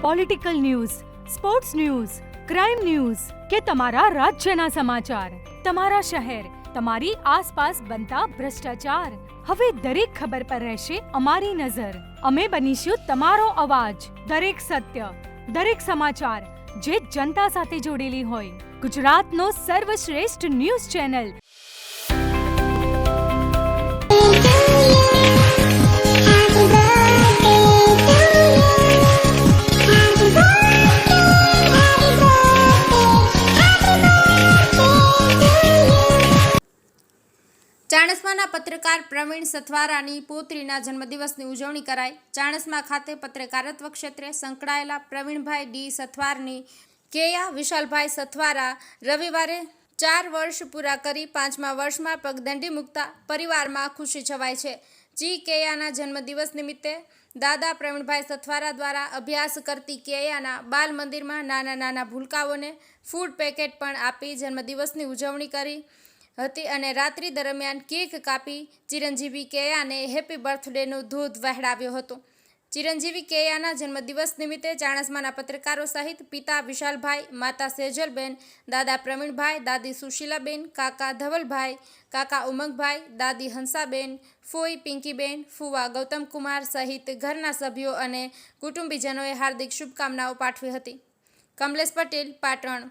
Political news, sports news, crime news કે તમારા રાજ્યના સમાચાર, તમારા શહેર, તમારી આસપાસ બનતા ભ્રષ્ટાચાર, હવે દરેક ખબર પર રહેશે અમારી નજર. અમે બનીશું તમારો અવાજ. દરેક સત્ય, દરેક સમાચાર જે જનતા સાથે જોડેલી હોય. ગુજરાતનો સર્વશ્રેષ્ઠ ન્યૂઝ ચેનલ. ચાણસ્માના પત્રકાર પ્રવીણ સથવારાની પુત્રીના જન્મદિવસની ઉજવણી કરાઈ. ચાણસ્મા ખાતે પત્રકારત્વ ક્ષેત્રે સંકળાયેલા પ્રવીણભાઈ ડી સથવારની કેયા વિશાલભાઈ સથવારા રવિવારે 4 વર્ષ પૂરા કરી 5મા વર્ષમાં પગદંડી મૂકતા પરિવારમાં ખુશી છવાઈ છે. કેયાના જન્મદિવસ નિમિત્તે દાદા પ્રવીણભાઈ સથવારા દ્વારા અભ્યાસ કરતી કેયાના બાલ મંદિરમાં નાના ભૂલકાઓને ફૂડ પેકેટ પણ આપી જન્મદિવસની ઉજવણી કરી હતી અને રાત્રિ દરમિયાન કેક કાપી ચિરંજીવી કેયાને હેપી બર્થડેનું દૂધ વહેડાવ્યો હતો. ચિરંજીવી કેયાના જન્મદિવસ નિમિત્તે ચાણસ્માના પત્રકારો સહિત પિતા વિશાલભાઈ, માતા સેજલબેન, દાદા પ્રવીણભાઈ, દાદી સુશીલાબેન, કાકા ધવલભાઈ, કાકા ઉમંગભાઈ, દાદી હંસાબેન, ફોઈ પિંકીબેન, ફુવા ગૌતમકુમાર સહિત ઘરના સભ્યો અને કુટુંબીજનોએ હાર્દિક શુભકામનાઓ પાઠવી હતી. કમલેશ પટેલ, પાટણ.